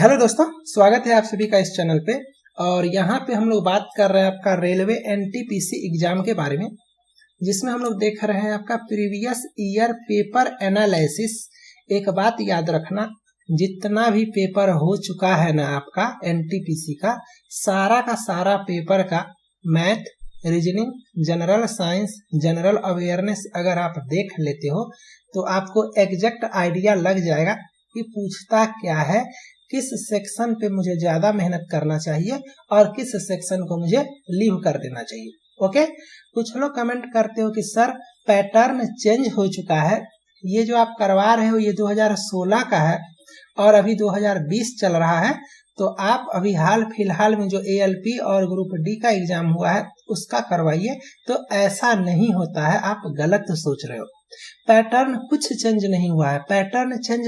Hello दोस्तों, स्वागत है आप सभी का इस चैनल पे। और यहाँ पे हम लोग बात कर रहे हैं आपका रेलवे एनटीपीसी एग्जाम के बारे में, जिसमें हम लोग देख रहे हैं आपका प्रीवियस ईयर पेपर एनालिसिस। एक बात याद रखना, जितना भी पेपर हो चुका है ना आपका एनटीपीसी का सारा पेपर का math, reasoning, general science, general awareness अगर आप देख लेते हो तो आपको एग्जैक्ट आइडिया लग जाएगा कि पूछता क्या है, किस सेक्शन पे मुझे ज्यादा मेहनत करना चाहिए और किस सेक्शन को मुझे लीव कर देना चाहिए। ओके, कुछ लोग कमेंट करते हो कि सर पैटर्न चेंज हो चुका है, ये जो आप करवा रहे हो ये 2016 का है और अभी 2020 चल रहा है, तो आप अभी हाल फिलहाल में जो एएलपी और ग्रुप डी का एग्जाम हुआ है उसका करवाइए। तो ऐसा नहीं होता है, आप गलत सोच रहे हो। पैटर्न कुछ चेंज नहीं हुआ है। पैटर्न चेंज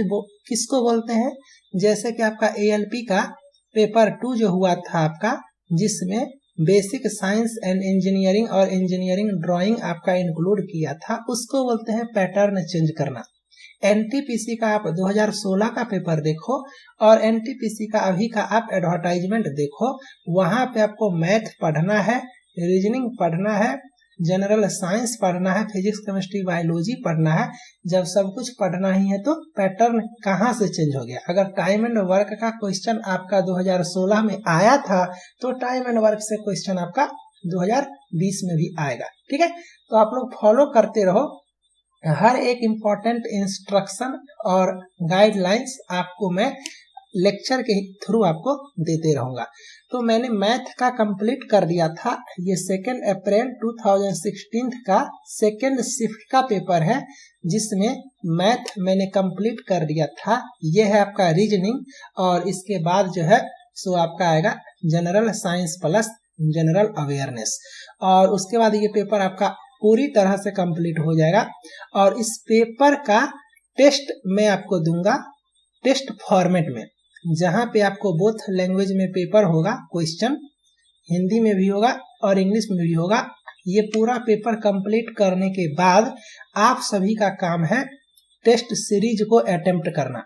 किसको बोलते हैं? जैसे कि आपका एएलपी का पेपर 2 जो हुआ था आपका, जिसमें बेसिक साइंस एंड इंजीनियरिंग और इंजीनियरिंग ड्राइंग आपका इंक्लूड किया था, उसको बोलते हैं पैटर्न चेंज करना। एनटीपीसी का आप 2016 का पेपर देखो और एनटीपीसी का अभी का आप एडवर्टाइजमेंट देखो, वहां पे आपको मैथ पढ़ना है, रीजनिंग पढ़ना है, जनरल साइंस पढ़ना है, फिजिक्स केमिस्ट्री बायोलॉजी पढ़ना है। जब सब कुछ पढ़ना ही है तो पैटर्न कहाँ से चेंज हो गया? अगर टाइम एंड वर्क का क्वेश्चन आपका 2016 में आया था तो टाइम एंड वर्क से क्वेश्चन आपका 2020 में भी आएगा। ठीक है, तो आप लोग फॉलो करते रहो, हर एक इम्पोर्टेंट इंस्ट्रक्शन और गाइडलाइंस आपको मैं लेक्चर के थ्रू आपको देते रहूंगा। तो मैंने मैथ का कंप्लीट कर दिया था, ये 2 अप्रैल 2016 का सेकेंड शिफ्ट का पेपर है, जिसमें मैथ मैंने कंप्लीट कर दिया था। ये है आपका रीजनिंग और इसके बाद जो है सो आपका आएगा general science plus general awareness, और उसके बाद ये पेपर आपका पूरी तरह से कंप्लीट हो जाएगा। और इस पेपर का टेस्ट मैं आपको दूंगा टेस्ट फॉर्मेट में, जहां पे आपको बोथ लैंग्वेज में पेपर होगा, क्वेश्चन हिंदी में भी होगा और इंग्लिश में भी होगा। ये पूरा पेपर कंप्लीट करने के बाद आप सभी का काम है टेस्ट सीरीज को अटेम्प्ट करना।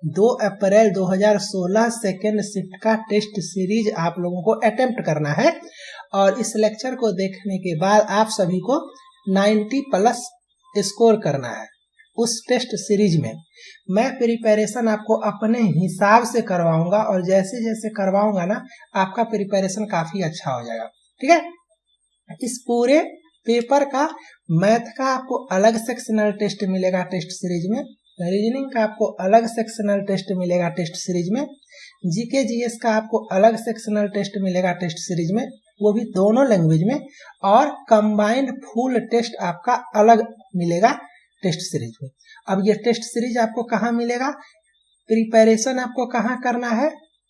2 अप्रैल 2016 सेकेंड शिफ्ट का टेस्ट सीरीज आप लोगों को अटेम्प्ट करना है और इस लेक्चर को देखने के बाद आप सभी को 90 प्लस स्कोर करना है उस टेस्ट सीरीज में। मैं प्रिपरेशन आपको अपने हिसाब से करवाऊंगा और जैसे जैसे करवाऊंगा ना आपका प्रिपरेशन काफी अच्छा हो जाएगा। ठीक है, इस पूरे पेपर का मैथ का आपको अलग सेक्शनल टेस्ट मिलेगा टेस्ट सीरीज में, रीजनिंग का आपको अलग सेक्शनल टेस्ट मिलेगा टेस्ट सीरीज में, जीके जीएस का आपको अलग सेक्शनल टेस्ट मिलेगा टेस्ट सीरीज में, वो भी दोनों लैंग्वेज में, और कंबाइंड फुल टेस्ट आपका अलग मिलेगा टेस्ट सीरीज में। अब ये टेस्ट सीरीज आपको कहाँ मिलेगा, प्रिपरेशन आपको कहाँ करना है,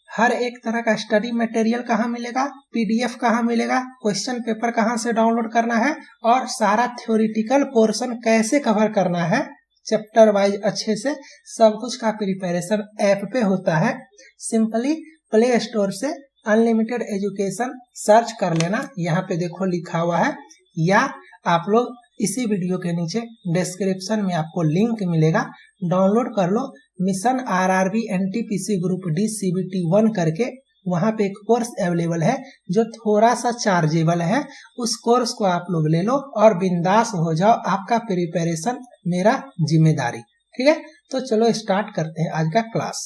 हर एक तरह का स्टडी मटेरियल कहाँ मिलेगा, पीडीएफ कहाँ मिलेगा, क्वेश्चन पेपर कहाँ से डाउनलोड करना है और सारा थ्योरेटिकल पोर्शन कैसे कवर करना है चैप्टर वाइज अच्छे से, सब कुछ का प्रिपरेशन ऐप पे होता है। सिंपली प्ले स्टोर से अनलिमिटेड एजुकेशन सर्च कर लेना, यहाँ पे देखो लिखा हुआ है, या आप लोग इसी वीडियो के नीचे डिस्क्रिप्शन में आपको लिंक मिलेगा, डाउनलोड कर लो। Mission RRB NTPC group D CBT 1 करके वहां पे एक कोर्स अवेलेबल है जो थोड़ा सा चार्जेबल है, उस कोर्स को आप लोग ले लो और बिंदास हो जाओ, आपका प्रिपरेशन मेरा जिम्मेदारी। ठीक है, तो चलो स्टार्ट करते हैं आज का क्लास।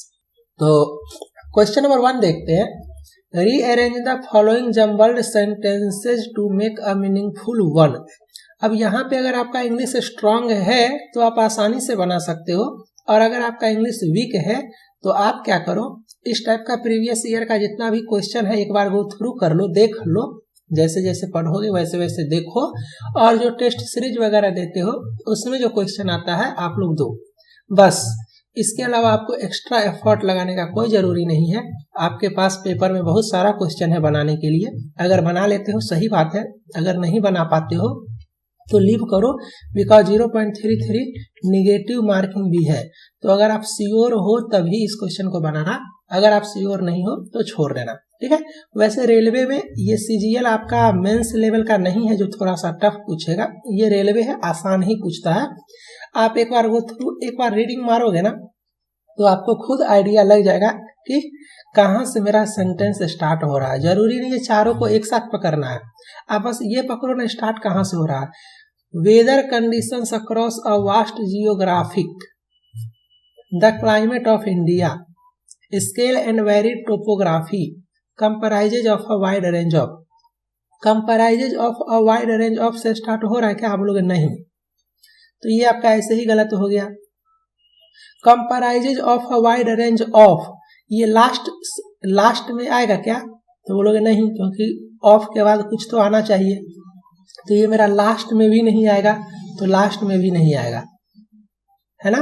तो क्वेश्चन नंबर 1 देखते हैं, rearrange the following jumbled sentences to make a meaningful one. अब यहाँ पे अगर आपका इंग्लिश स्ट्रांग है तो आप आसानी से बना सकते हो, और अगर आपका इंग्लिश वीक है तो आप क्या करो, इस टाइप का प्रीवियस ईयर का जितना भी क्वेश्चन है एक बार गो थ्रू कर लो, देख लो, जैसे जैसे पढ़ोगे वैसे वैसे देखो, और जो टेस्ट सीरीज वगैरह देते हो उसमें जो क्वेश्चन आता है आप लोग दो, बस। इसके अलावा आपको एक्स्ट्रा एफर्ट लगाने का कोई जरूरी नहीं है। आपके पास पेपर में बहुत सारा क्वेश्चन है बनाने के लिए, अगर बना लेते हो सही बात है, अगर नहीं बना पाते हो तो लीव करो, बिकॉज 0.33 निगेटिव मार्किंग भी है। तो अगर आप श्योर हो तभी इस क्वेश्चन को बनाना, अगर आप श्योर नहीं हो तो छोड़ देना। ठीक है, वैसे रेलवे में ये सीजीएल आपका मेंस लेवल का नहीं है जो थोड़ा सा टफ पूछेगा, ये रेलवे है, आसान ही पूछता है। आप एक बार वो थ्रू एक बार रीडिंग मारोगे ना तो आपको खुद आइडिया लग जाएगा कि कहाँ से मेरा सेंटेंस स्टार्ट हो रहा है। जरूरी नहीं है चारों को एक साथ पकड़ना है, आप बस ये पकड़ो ना स्टार्ट कहाँ से हो रहा है। Weather conditions across a vast geographic, the climate of India, scale and varied topography, comprises of a wide range of. Comprises of a wide range of से स्टार्ट हो रहा है क्या आप लोग? नहीं, तो ये आपका ऐसे ही गलत हो गया। Comprises of a wide range of, ये लास्ट में आएगा क्या? तो बोलोगे नहीं, क्योंकि ऑफ के बाद कुछ तो आना चाहिए, तो ये मेरा लास्ट में भी नहीं आएगा, तो लास्ट में भी नहीं आएगा, है ना।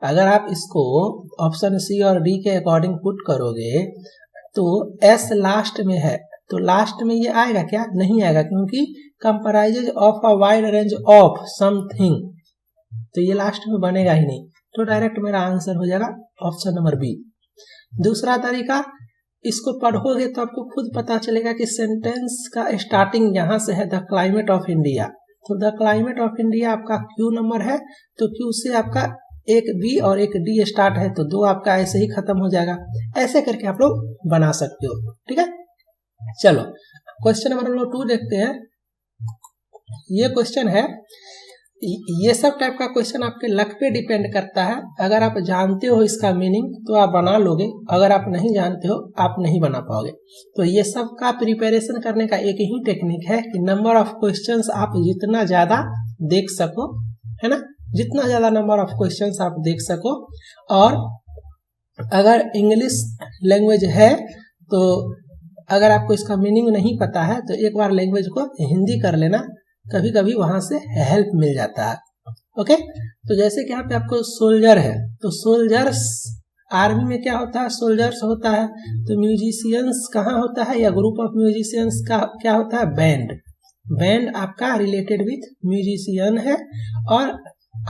अगर आप इसको ऑप्शन सी और डी के अकॉर्डिंग पुट करोगे तो एस लास्ट में है, तो लास्ट में ये आएगा क्या? नहीं आएगा, क्योंकि comprises of a wide range of something, तो ये लास्ट में बनेगा ही नहीं, तो डायरेक्ट मेरा आंसर हो जाएगा ऑप्शन नंबर बी। दूसरा तरीका, इसको पढ़ोगे तो आपको खुद पता चलेगा कि सेंटेंस का स्टार्टिंग यहाँ से है, द क्लाइमेट ऑफ इंडिया, तो द क्लाइमेट ऑफ इंडिया आपका क्यू नंबर है, तो क्यू से आपका एक बी और एक डी स्टार्ट है, तो दो आपका ऐसे ही खत्म हो जाएगा। ऐसे करके आप लोग बना सकते हो, ठीक है। चलो क्वेश्चन नंबर हम लोग 2 देखते हैं। ये क्वेश्चन है, ये सब टाइप का क्वेश्चन आपके लक पे डिपेंड करता है। अगर आप जानते हो इसका मीनिंग तो आप बना लोगे, अगर आप नहीं जानते हो आप नहीं बना पाओगे। तो ये सब का प्रिपरेशन करने का एक ही टेक्निक है कि नंबर ऑफ क्वेश्चंस आप जितना ज्यादा देख सको, है ना, जितना ज्यादा नंबर ऑफ क्वेश्चंस आप देख सको। और अगर इंग्लिश लैंग्वेज है तो अगर आपको इसका मीनिंग नहीं पता है तो एक बार लैंग्वेज को हिंदी कर लेना, कभी कभी वहां से हेल्प मिल जाता है। ओके, तो जैसे कि यहाँ पे आपको सोल्जर है, तो सोल्जर्स आर्मी में क्या होता है? सोल्जर्स होता है। तो म्यूजिशियंस कहाँ होता है, या ग्रुप ऑफ म्यूजिशियंस का क्या होता है? बैंड। बैंड आपका रिलेटेड विथ म्यूजिशियन है और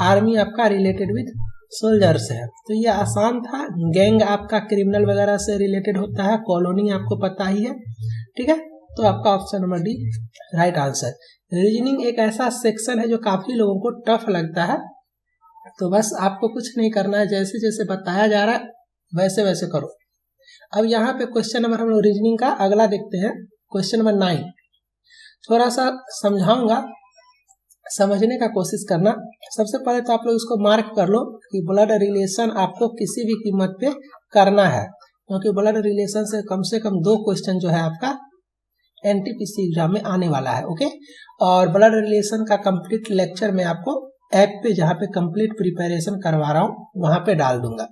आर्मी आपका रिलेटेड विथ सोल्जर्स है। तो ये आसान था। गैंग आपका क्रिमिनल वगैरह से रिलेटेड होता है, कॉलोनी आपको पता ही है, ठीक है। तो आपका option number D right answer. Reasoning एक ऐसा सेक्शन है जो काफी लोगों को टफ लगता है, तो बस आपको कुछ नहीं करना है, जैसे जैसे बताया जा रहा है वैसे वैसे करो। अब यहाँ पे क्वेश्चन नंबर हम लोग रीजनिंग का अगला देखते हैं, क्वेश्चन नंबर 9। थोड़ा सा समझाऊंगा, समझने का कोशिश करना। सबसे पहले तो आप लोग इसको मार्क कर लो कि ब्लड रिलेशन आपको किसी भी कीमत पे करना है, क्योंकि ब्लड रिलेशन से कम 2 क्वेश्चन जो है आपका एनटीपीसी एग्जाम में आने वाला है। ओके, और ब्लड रिलेशन का कंप्लीट लेक्चर मैं आपको ऐप पे, जहाँ पे कंप्लीट प्रिपरेशन करवा रहा हूँ, वहां पे डाल दूंगा।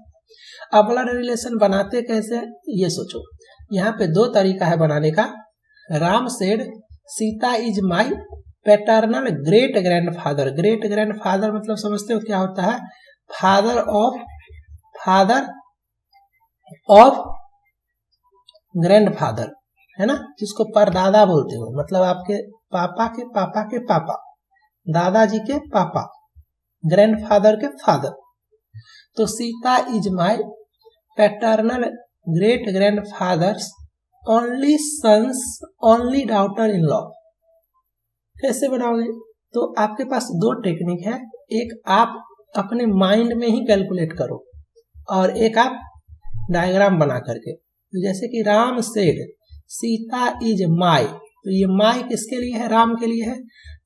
अब ब्लड रिलेशन बनाते कैसे ये सोचो। यहाँ पे 2 तरीका है बनाने का। Ram said Sita is my paternal great grandfather. Great grandfather मतलब समझते हो क्या होता है? फादर ऑफ ग्रैंडफादर, है ना, जिसको परदादा बोलते हो, मतलब आपके पापा के पापा के पापा, दादाजी के पापा, ग्रैंडफादर के फादर। तो Sita is my paternal great grandfather's only sons only daughter in law. कैसे बनाओगे? तो आपके पास 2 टेक्निक है। एक आप अपने माइंड में ही कैलकुलेट करो, और एक आप डायग्राम बना करके। तो जैसे कि राम सेड सीता इज माई, तो ये माई किसके लिए है? राम के लिए है।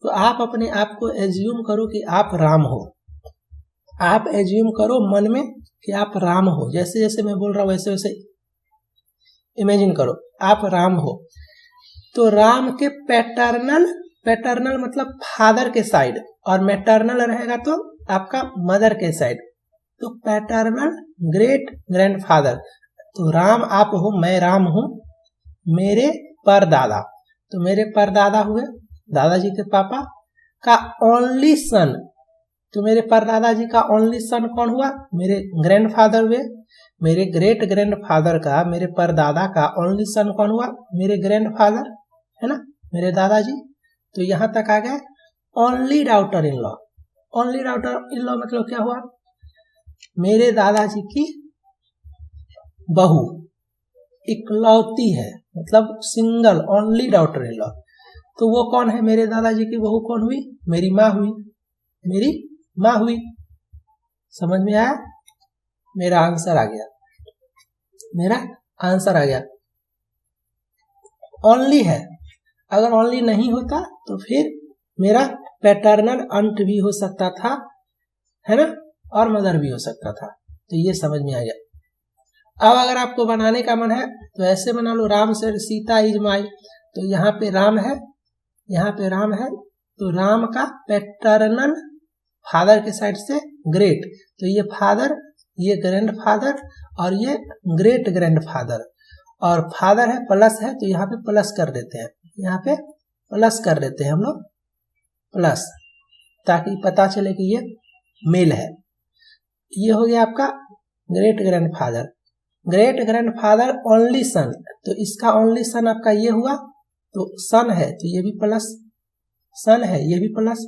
तो आप अपने आप को एज्यूम करो कि आप राम हो। आप एज्यूम करो मन में कि आप राम हो, जैसे जैसे मैं बोल रहा हूं वैसे वैसे इमेजिन करो आप राम हो। तो राम के पैटर्नल मतलब फादर के साइड, और मैटरनल रहेगा तो आपका मदर के साइड। तो पैटर्नल ग्रेट ग्रैंडफादर, तो राम आप हो, मैं राम हूं, मेरे परदादा, तो मेरे परदादा हुए दादाजी के पापा का ओनली सन, तो मेरे परदादा जी का ओनली सन कौन हुआ? मेरे ग्रैंडफादर हुए। मेरे ग्रेट ग्रैंडफादर का, मेरे परदादा का ओनली सन कौन हुआ? मेरे ग्रैंडफादर, है ना, मेरे दादाजी। तो यहां तक आ गए। Only daughter in law, only daughter in law मतलब क्या हुआ? मेरे दादाजी की बहू इकलौती है, मतलब single, only daughter in law. तो वो कौन है? मेरे दादाजी की बहू कौन हुई? मेरी माँ हुई, मेरी माँ हुई। समझ में आया? मेरा आंसर आ गया, मेरा आंसर आ गया। ओनली है, अगर ओनली नहीं होता तो फिर मेरा पैटर्नल अंट भी हो सकता था, है ना, और मदर भी हो सकता था। तो ये समझ में आ गया। अब अगर आपको बनाने का मन है तो ऐसे बना लो, राम से सीता इज माई। तो यहाँ पे राम है, यहाँ पे राम है, तो राम का पैटर्नल फादर के साइड से ग्रेट, तो ये फादर, ये ग्रैंड फादर और ये ग्रेट ग्रैंड फादर, और फादर है प्लस है, तो यहाँ पे प्लस कर देते हैं, यहाँ पे प्लस कर देते हैं हम लोग, प्लस, ताकि पता चले कि ये मेल है। ये हो गया आपका great grand father. Great grand father only son, तो इसका ओनली सन आपका ये हुआ, तो सन है तो ये भी प्लस, सन है ये भी प्लस,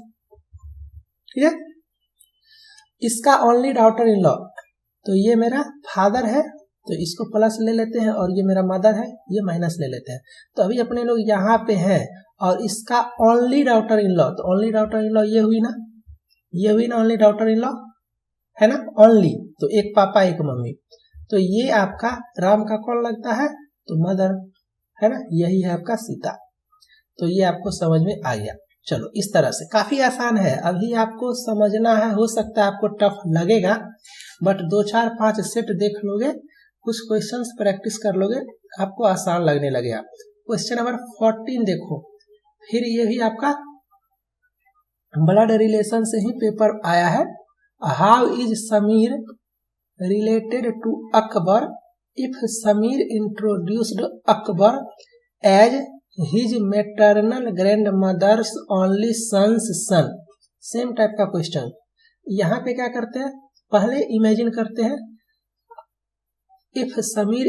ठीक है। इसका ओनली डॉटर इन लॉ, तो ये मेरा फादर है तो इसको प्लस ले लेते हैं, और ये मेरा मदर है ये माइनस ले लेते हैं। तो अभी अपने लोग यहाँ पे हैं, और इसका ओनली डॉटर इन लॉ, तो ओनली डॉटर इन लॉ ये हुई ना, ये हुई ना ओनली डॉटर इन लॉ, है ना, ओनली, तो एक पापा एक मम्मी, तो ये आपका राम का कौन लगता है, तो मदर, है ना, यही है आपका सीता। तो ये आपको समझ में आ गया। चलो इस तरह से काफी आसान है, अभी आपको समझना है, हो सकता है आपको टफ लगेगा, बट 2 4 5 सेट देख लोगे, कुछ क्वेश्चंस प्रैक्टिस कर लोगे, आपको आसान लगने लगेगा। क्वेश्चन नंबर 14 देखो, फिर ये भी आपका ब्लड रिलेशन से ही पेपर आया है। How is Sameer related to Akbar if Sameer introduced Akbar as his maternal grandmother's only sons son. Same type का क्वेश्चन। यहाँ पे क्या करते हैं, पहले इमेजिन करते हैं, इफ समीर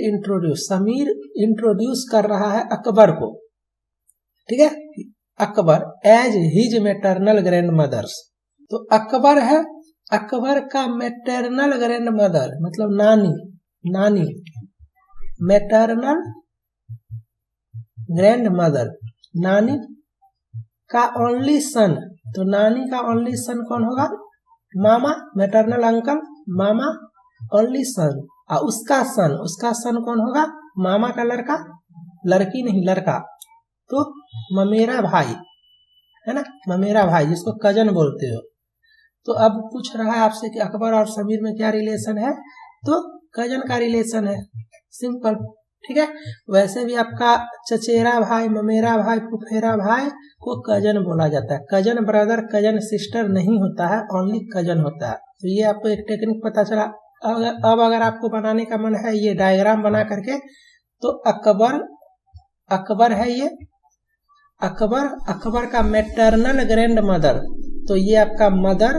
इंट्रोड्यूस कर रहा है अकबर को, ठीक है, Akbar as his maternal grandmother's, तो अकबर है, अकबर का मैटरनल ग्रैंड मदर मतलब नानी, मैटरनल ग्रैंड मदर, नानी का ओनली सन, तो नानी का ओनली सन कौन होगा, मामा, मैटरनल अंकल, मामा ओनली सन, और उसका सन कौन होगा, मामा का लड़का, लड़की नहीं लड़का, तो ममेरा भाई, है ना, ममेरा भाई जिसको कजन बोलते हो। तो अब पूछ रहा है आपसे कि अकबर और समीर में क्या रिलेशन है, तो कजन का रिलेशन है, सिंपल, ठीक है। वैसे भी आपका चचेरा भाई, ममेरा भाई, फुफेरा भाई को कजन बोला जाता है, कजन ब्रदर, कजन सिस्टर नहीं होता है, ओनली कजन होता है। तो ये आपको एक टेक्निक पता चला। अब अगर आपको बनाने का मन है ये डायग्राम बना करके, तो अकबर है ये, अकबर का मैटरनल ग्रैंड मदर, तो ये आपका मदर,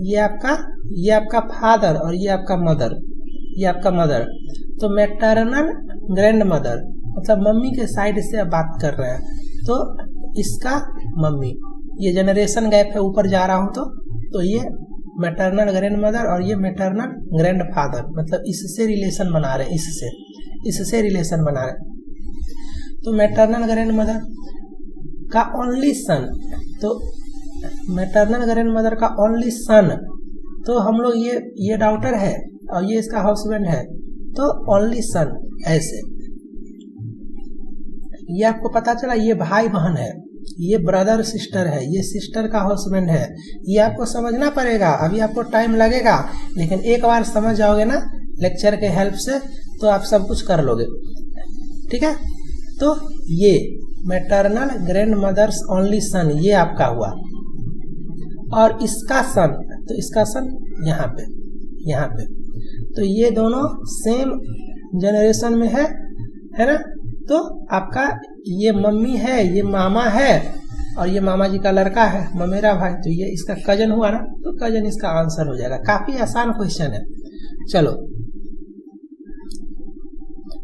ये आपका फादर, और ये आपका मदर, ये आपका मदर, तो मैटरनल ग्रैंड मदर मतलब मम्मी के साइड से आप बात कर रहे हैं, तो इसका मम्मी, ये जनरेशन गैप है, ऊपर जा रहा हूं तो ये मैटरनल ग्रैंड मदर और ये मैटरनल ग्रैंड फादर, मतलब इससे रिलेशन बना रहे, इससे रिलेशन बना रहे। तो मैटरनल ग्रैंड मदर का ओनली सन, तो मैटरनल ग्रैंड मदर का ओनली सन, तो हम लोग ये डॉटर है और ये इसका हस्बैंड है, तो ओनली सन, ऐसे ये आपको पता चला। ये भाई बहन है, ये ब्रदर सिस्टर है, ये सिस्टर का हस्बैंड है, ये आपको समझना पड़ेगा, अभी आपको टाइम लगेगा, लेकिन एक बार समझ जाओगे ना लेक्चर के हेल्प से, तो आप सब कुछ कर लोगे, ठीक है। तो ये maternal grandmother's only son, ये आपका हुआ, और इसका सन, तो इसका सन यहाँ पे, तो ये दोनों सेम जनरेशन में है ना। तो आपका ये मम्मी है, ये मामा है, और ये मामा जी का लड़का है, ममेरा भाई, तो ये इसका कजन हुआ ना, तो कजन इसका आंसर हो जाएगा। काफी आसान क्वेश्चन है। चलो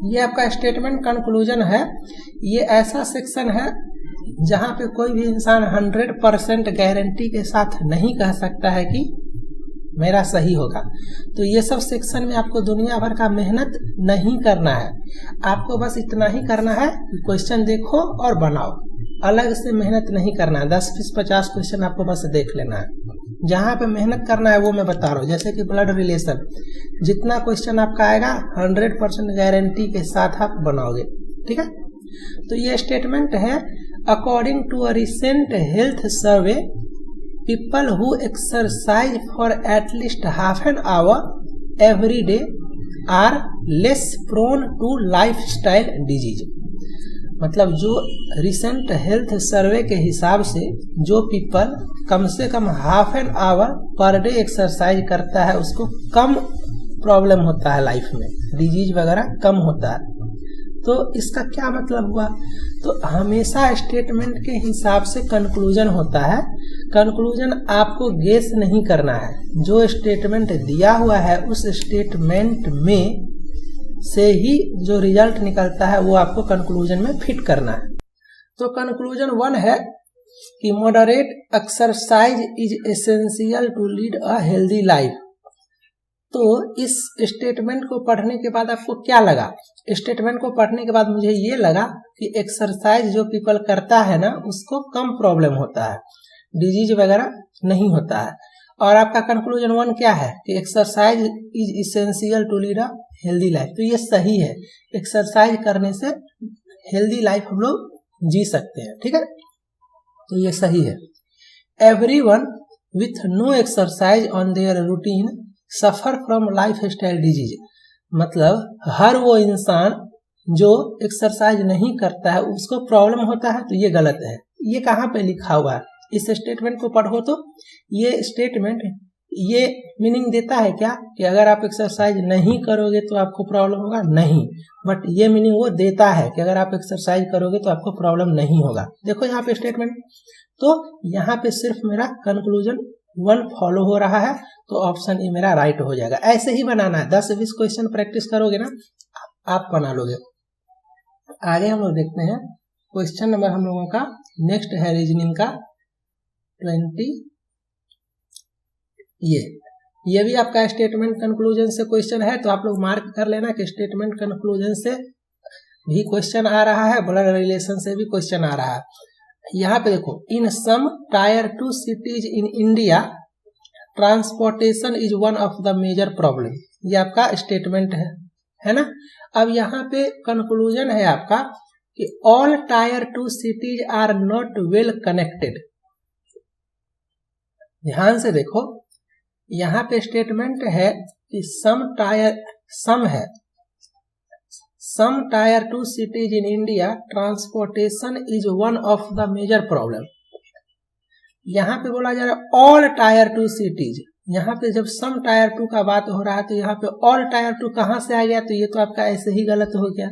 ये आपका स्टेटमेंट कंक्लूजन है। ये ऐसा सेक्शन है जहां पे कोई भी इंसान 100% गारंटी के साथ नहीं कह सकता है कि मेरा सही होगा। तो ये सब सेक्शन में आपको दुनिया भर का मेहनत नहीं करना है, आपको बस इतना ही करना है कि क्वेश्चन देखो और बनाओ, अलग से मेहनत नहीं करना है। 10 20 50 क्वेश्चन आपको बस देख लेना है। जहाँ पे मेहनत करना है वो मैं बता रहा हूँ। जैसे कि ब्लड रिलेशन, जितना क्वेश्चन आपका आएगा 100% गारंटी के साथ आप बनाओगे, ठीक है। तो ये स्टेटमेंट है, according to a recent health survey, people who exercise for at least half an hour every day are less prone to lifestyle disease. मतलब जो रिसेंट हेल्थ सर्वे के हिसाब से जो पीपल कम से कम half an hour per day exercise करता है उसको कम प्रॉब्लम होता है लाइफ में, डिजीज वगैरह कम होता है। तो इसका क्या मतलब हुआ, तो हमेशा स्टेटमेंट के हिसाब से कंक्लूजन होता है। कंक्लूजन आपको गेस नहीं करना है, जो स्टेटमेंट दिया हुआ है उस स्टेटमेंट में से ही जो रिजल्ट निकलता है वो आपको कंक्लूजन में फिट करना है। तो कंक्लूजन 1 है कि moderate exercise is essential to lead a healthy life. तो इस स्टेटमेंट को पढ़ने के बाद आपको क्या लगा, स्टेटमेंट को पढ़ने के बाद मुझे ये लगा कि एक्सरसाइज जो पीपल करता है ना उसको कम प्रॉब्लम होता है, डिजीज वगैरह नहीं होता है। और आपका कंक्लूजन 1 क्या है कि exercise is essential to lead a healthy life. तो ये सही है, एक्सरसाइज करने से हेल्दी लाइफ हम लोग जी सकते हैं, ठीक है। तो ये सही है। Everyone with no exercise on their routine suffer from lifestyle disease. मतलब हर वो इंसान जो एक्सरसाइज नहीं करता है उसको प्रॉब्लम होता है, तो ये गलत है। ये कहाँ पे लिखा हुआ है, इस स्टेटमेंट को पढ़ो तो ये स्टेटमेंट ये मीनिंग देता है क्या कि अगर आप एक्सरसाइज नहीं करोगे तो आपको प्रॉब्लम होगा, नहीं। बट ये मीनिंग वो देता है कि अगर आप एक्सरसाइज करोगे तो आपको प्रॉब्लम नहीं होगा। देखो यहाँ पे स्टेटमेंट, तो यहाँ पे सिर्फ मेरा कंक्लूजन 1 फॉलो हो रहा है, तो ऑप्शन ए मेरा राइट हो जाएगा। ऐसे ही बनाना है, 10-20 क्वेश्चन प्रैक्टिस करोगे ना आप बना लोगे। आगे हम लोग देखते हैं क्वेश्चन नंबर हम लोगों का नेक्स्ट है रीजनिंग का 20। ये भी आपका स्टेटमेंट कंक्लूजन से क्वेश्चन है, तो आप लोग मार्क कर लेना कि स्टेटमेंट कंक्लूजन से भी क्वेश्चन आ रहा है, ब्लड रिलेशन से भी क्वेश्चन आ रहा है। यहाँ पे देखो, in some tier 2 cities in India transportation is one of the major problem. ये आपका स्टेटमेंट है ना। अब यहाँ पे कंक्लूजन है आपका कि all tier 2 cities are not well connected. ध्यान से देखो, यहाँ पे स्टेटमेंट है कि some tier 2 cities in India transportation is one of the major problem. यहाँ पे बोला जा रहा है ऑल टायर 2 सिटीज। यहाँ पे जब सम टायर 2 का बात हो रहा है तो यहाँ पे ऑल टायर 2 कहाँ से आ गया, तो ये तो आपका ऐसे ही गलत हो गया।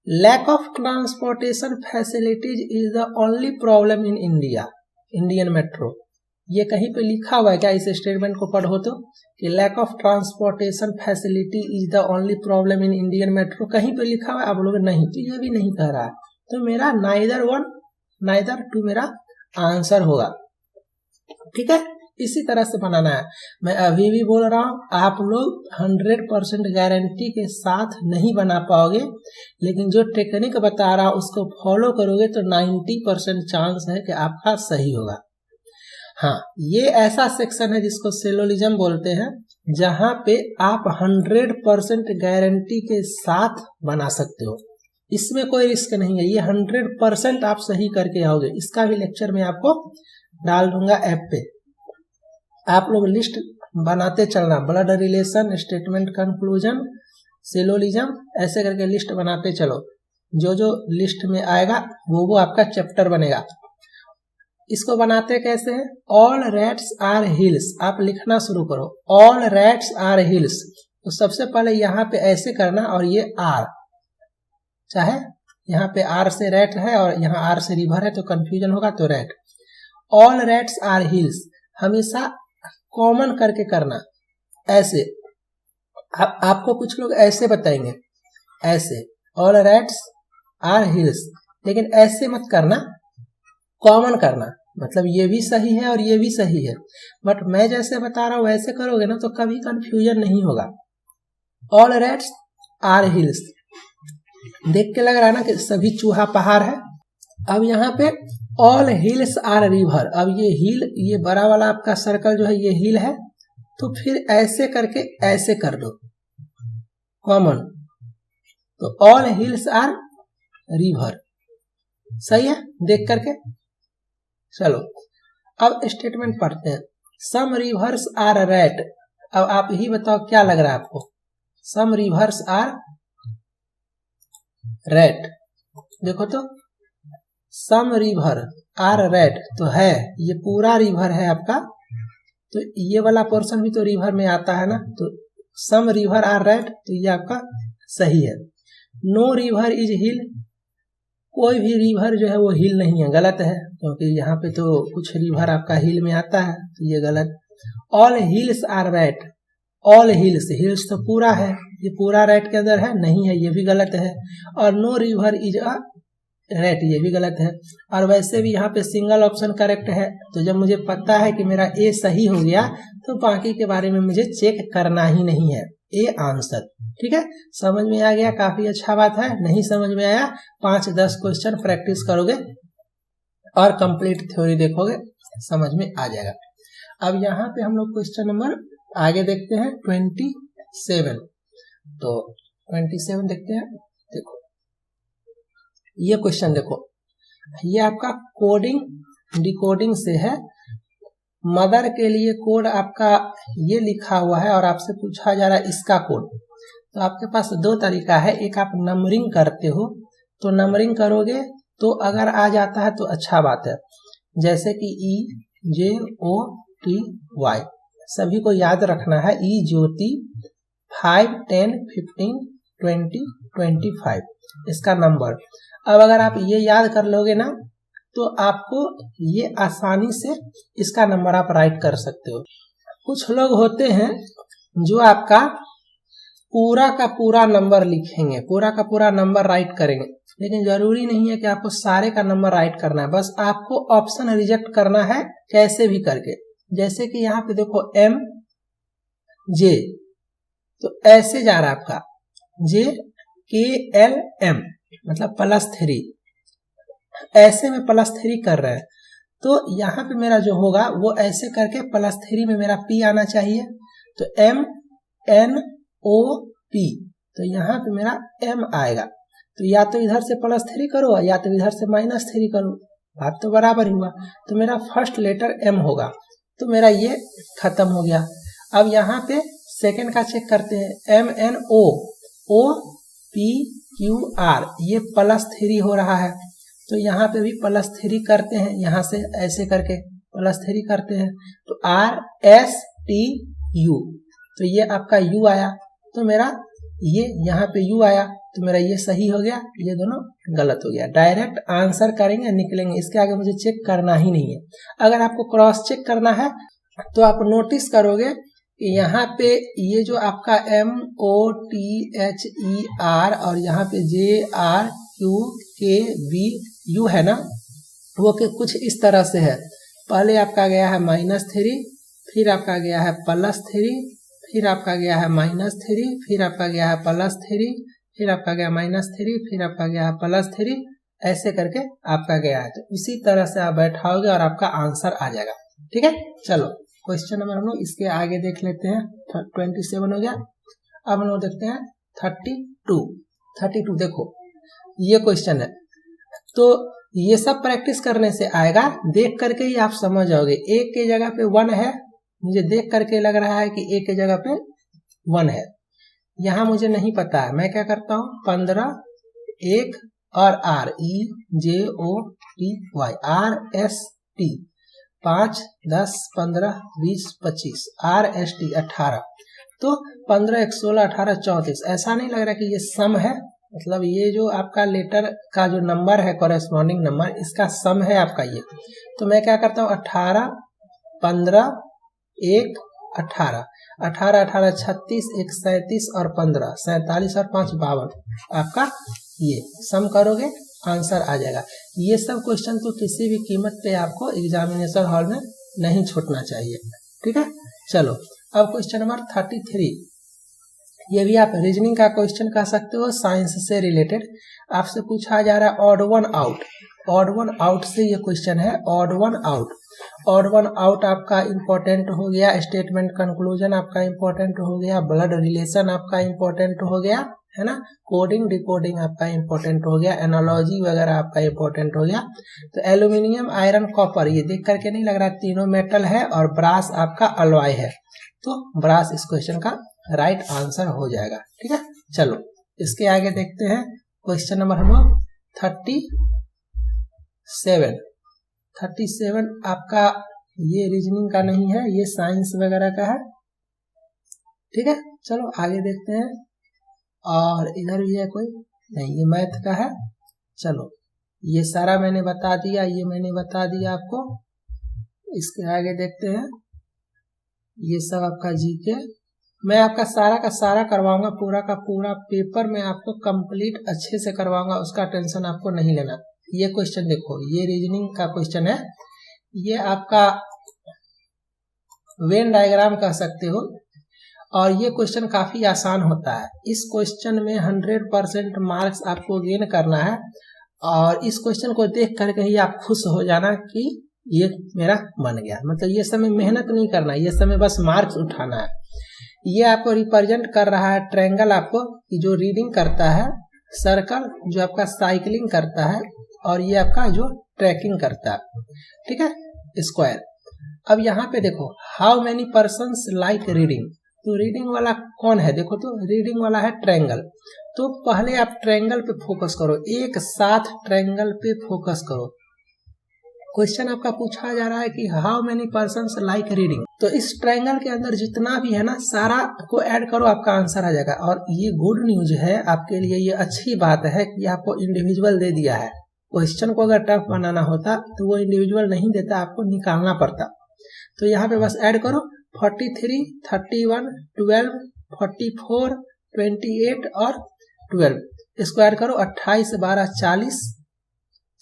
Lack of transportation facilities is the only problem in India, Indian metro. ये कहीं पे लिखा हुआ है क्या, इस स्टेटमेंट को पढ़ो तो कि lack of transportation facility is the only problem in Indian metro, कहीं पे लिखा हुआ है आप लोग नहीं, तो ये भी नहीं कह रहा है। तो मेरा नाइदर 1 नाइदर 2 मेरा आंसर होगा, ठीक है। इसी तरह से बनाना है। मैं अभी भी बोल रहा हूँ, आप लोग 100% गारंटी के साथ नहीं बना पाओगे, लेकिन जो टेक्निक बता रहा हूँ उसको फॉलो करोगे तो 90% चांस है कि आपका सही होगा। हाँ, ये ऐसा सेक्शन है जिसको सिलोजिज्म बोलते हैं, जहां पे आप 100% गारंटी के साथ बना सकते हो। इसमें कोई रिस्क नहीं है, ये 100% आप सही करके आओगे। इसका भी लेक्चर मैं आपको डाल दूंगा ऐप पे। आप लोग लिस्ट बनाते चलना, blood relation, statement conclusion, syllogism, ऐसे करके लिस्ट बनाते चलो। जो जो लिस्ट में आएगा वो आपका चैप्टर बनेगा। इसको बनाते कैसे हैं, ऑल रैट्स आर हिल्स। आप लिखना शुरू करो, ऑल रैट्स आर हिल्स। तो सबसे पहले यहाँ पे ऐसे करना, और ये आर, चाहे यहाँ पे आर से रैट है और यहाँ आर से रिवर है तो कंफ्यूजन होगा, तो rat. All rats are hills हमेशा कॉमन करके करना। ऐसे आपको कुछ लोग ऐसे बताएंगे, ऐसे ऑल रैट्स आर हिल्स, लेकिन ऐसे मत करना, कॉमन करना। मतलब ये भी सही है और ये भी सही है, बट मैं जैसे बता रहा हूँ वैसे करोगे ना तो कभी कंफ्यूजन नहीं होगा। ऑल रैट्स आर हिल्स, देख के लग रहा है ना कि सभी चूहा पहाड़ है। अब यहाँ पे ऑल हिल्स आर रिवर। अब ये हिल, ये बड़ा वाला आपका सर्कल जो है ये हिल है, तो फिर ऐसे करके ऐसे कर दो कॉमन, तो ऑल हिल्स आर रिवर। सही है देख करके। चलो अब स्टेटमेंट पढ़ते हैं। सम रिवर्स आर रेड। अब आप ही बताओ क्या लग रहा है आपको। सम रिवर्स आर रेड, देखो तो सम रिवर आर रेड तो है, ये पूरा रिवर है आपका, तो ये वाला पोर्शन भी तो रिवर में आता है ना, तो सम रिवर आर रेड, तो ये आपका सही है। नो रिवर इज हिल, कोई भी रिवर जो है वो हिल नहीं है, गलत है, क्योंकि यहाँ पे तो कुछ रिवर आपका हिल में आता है, तो ये गलत। All hills are red, all hills, hills तो पूरा है, ये पूरा रेड के अंदर है, नहीं है, ये भी गलत है। और no river is a red, ये भी गलत है। और वैसे भी यहाँ पे सिंगल ऑप्शन करेक्ट है, तो जब मुझे पता है कि मेरा ए सही हो गया तो बाकी के बारे में मुझे चेक करना ही नहीं है, ए आंसर। ठीक है, समझ में आ गया, काफी अच्छा बात है। नहीं समझ में आया 5-10 क्वेश्चन प्रैक्टिस करोगे और कंप्लीट थ्योरी देखोगे, समझ में आ जाएगा। अब यहाँ पे हम लोग क्वेश्चन नंबर आगे देखते हैं 27। तो 27 देखते हैं। देखो ये क्वेश्चन, देखो ये आपका कोडिंग डिकोडिंग से है। मदर के लिए कोड आपका ये लिखा हुआ है और आपसे पूछा जा रहा है इसका कोड। तो आपके पास दो तरीका है, एक आप नंबरिंग करते हो, तो नंबरिंग करोगे तो अगर आ जाता है तो अच्छा बात है, जैसे कि EJOTY, सभी को याद रखना है। ई ज्योति 5, 10, 15, 20, 25 इसका नंबर। अब अगर आप ये याद कर लोगे ना तो आपको ये आसानी से इसका नंबर आप राइट कर सकते हो। कुछ लोग होते हैं जो आपका पूरा का पूरा नंबर लिखेंगे, पूरा का पूरा नंबर राइट करेंगे, लेकिन जरूरी नहीं है कि आपको सारे का नंबर राइट करना है, बस आपको ऑप्शन रिजेक्ट करना है कैसे भी करके। जैसे कि यहाँ पे देखो MJ, तो ऐसे जा रहा है आपका JKLM, मतलब +3, ऐसे में +3 कर रहे हैं, तो यहाँ पे मेरा जो होगा वो ऐसे करके +3 में मेरा P आना चाहिए, तो MNOP, तो यहाँ पे मेरा M आएगा। तो या तो इधर से +3 करो या तो इधर से -3 करो, बात तो बराबर ही हुआ। तो मेरा फर्स्ट लेटर M होगा, तो मेरा ये खत्म हो गया। अब यहाँ पे सेकंड का चेक करते हैं, MNOPQR, ये +3 हो रहा है, तो यहाँ पे भी +3 करते हैं, यहाँ से ऐसे करके +3 करते हैं, तो RSTU, तो ये आपका U आया, तो मेरा ये यहाँ पे U आया, तो मेरा ये सही हो गया, ये दोनों गलत हो गया। डायरेक्ट आंसर करेंगे निकलेंगे, इसके आगे मुझे चेक करना ही नहीं है। अगर आपको क्रॉस चेक करना है तो आप नोटिस करोगे कि यहाँ पे ये जो आपका MOTHER और यहाँ पे JRQKVU है ना, वो के कुछ इस तरह से है। पहले आपका गया है -3, फिर आपका गया है +3, फिर आपका गया है -3, फिर आपका गया है +3, फिर आपका गया -3, फिर आपका गया है +3, ऐसे करके आपका गया है। तो उसी तरह से आप बैठाओगे और आपका आंसर आ जाएगा। ठीक है, चलो क्वेश्चन नंबर हम लोग इसके आगे देख लेते हैं। 27 हो गया। अब हम लोग देखते हैं 32। देखो ये क्वेश्चन है, तो ये सब प्रैक्टिस करने से आएगा, देख करके ही आप समझ जाओगे। एक के जगह पे 1 है, मुझे देख करके लग रहा है कि एक के जगह पे 1 है, यहाँ मुझे नहीं पता है, मैं क्या करता हूँ 15, 1 और REJOTY RST 5, 10, 15, 20, 25 RST 18, तो 15, 1, 16, 18, 34। ऐसा नहीं लग रहा कि ये सम है, मतलब ये जो आपका लेटर का जो नंबर है कॉरेस्पॉन्डिंग नंबर, इसका सम है आपका ये। तो मैं क्या करता हूँ 18, 15, 1, 18, 18, 18, 36, 1, 37 और 15, 47 और 5, 52, आपका ये सम करोगे आंसर आ जाएगा। ये सब क्वेश्चन तो किसी भी कीमत पे आपको एग्जामिनेशन हॉल में नहीं छूटना चाहिए। ठीक है, चलो अब क्वेश्चन नंबर 33, ये भी आप रीजनिंग का क्वेश्चन कह सकते हो, साइंस से रिलेटेड। आपसे पूछा जा रहा है odd one out. Odd one out से ये क्वेश्चन है, odd one out. Odd one out आपका इंपॉर्टेंट हो गया, स्टेटमेंट कंक्लूजन आपका इंपॉर्टेंट हो गया, ब्लड रिलेशन आपका इंपॉर्टेंट हो गया, है ना, कोडिंग डिकोडिंग आपका इंपॉर्टेंट हो गया, एनालॉजी वगैरह आपका इंपॉर्टेंट हो गया। तो एल्यूमिनियम, आयरन, कॉपर ये देख करके नहीं लग रहा तीनों मेटल है, और ब्रास आपका अलॉय है, तो ब्रास इस क्वेश्चन का राइट आंसर हो जाएगा। ठीक है, चलो इसके आगे देखते हैं क्वेश्चन नंबर हम लोग 37 आपका ये रीजनिंग का नहीं है, ये साइंस वगैरह का है। ठीक है, चलो आगे देखते हैं। और इधर भी है कोई नहीं, ये मैथ का है। चलो ये सारा मैंने बता दिया, ये मैंने बता दिया आपको। इसके आगे देखते हैं, ये सब आपका जीके। मैं आपका सारा का सारा करवाऊंगा, पूरा का पूरा पेपर मैं आपको कंप्लीट अच्छे से करवाऊंगा, उसका टेंशन आपको नहीं लेना। ये क्वेश्चन देखो, ये रीजनिंग का क्वेश्चन है, ये आपका वेन डायग्राम कह सकते हो, और ये क्वेश्चन काफी आसान होता है। इस क्वेश्चन में 100% मार्क्स आपको गेन करना है, और इस क्वेश्चन को देख करके ही आप खुश हो जाना कि ये मेरा बन गया। मतलब ये समय मेहनत नहीं करना है, ये समय बस मार्क्स उठाना है। ये आपको रिप्रेजेंट कर रहा है ट्रायंगल आपको, जो रीडिंग करता है, सर्कल जो आपका साइकिलिंग करता है, और ये आपका जो ट्रैकिंग करता है। ठीक है, स्क्वायर। अब यहाँ पे देखो, how many persons like reading, तो रीडिंग वाला कौन है, देखो तो रीडिंग वाला है ट्रायंगल। तो पहले आप ट्रायंगल पे फोकस करो, एक साथ ट्रायंगल पे फोकस करो। क्वेश्चन आपका पूछा जा रहा है कि how many persons like reading, तो इस ट्रायंगल के अंदर जितना भी है ना, सारा को ऐड करो, आपका आंसर आ जाएगा। और ये गुड न्यूज है आपके लिए, ये अच्छी बात है कि आपको इंडिविजुअल दे दिया है। क्वेश्चन को अगर टफ बनाना होता तो वो इंडिविजुअल नहीं देता, आपको निकालना पड़ता। तो यहाँ पे बस ऐड करो 43, 31, 12, 44, 28 और 12 स्क्वायर करो। 28, 12, 40,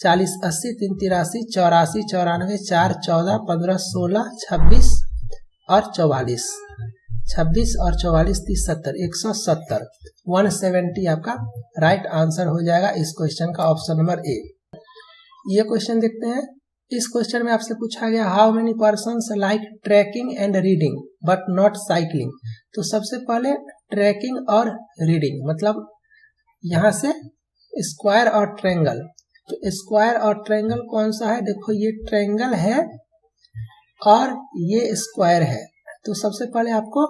40, 80, 3, 83, 84, 94, 4, 14, 15, 16, 26 और 44, 26 और 44, 30, 70, 170, 170 आपका राइट आंसर हो जाएगा इस क्वेश्चन का, ऑप्शन नंबर ए। ये क्वेश्चन देखते हैं। इस क्वेश्चन में आपसे पूछा गया how many persons like trekking and reading but not cycling. तो सबसे पहले ट्रैकिंग और रीडिंग, मतलब यहाँ से स्क्वायर और ट्रायंगल। तो स्क्वायर और ट्रायंगल कौन सा है, देखो ये ट्रायंगल है और ये स्क्वायर है। तो सबसे पहले आपको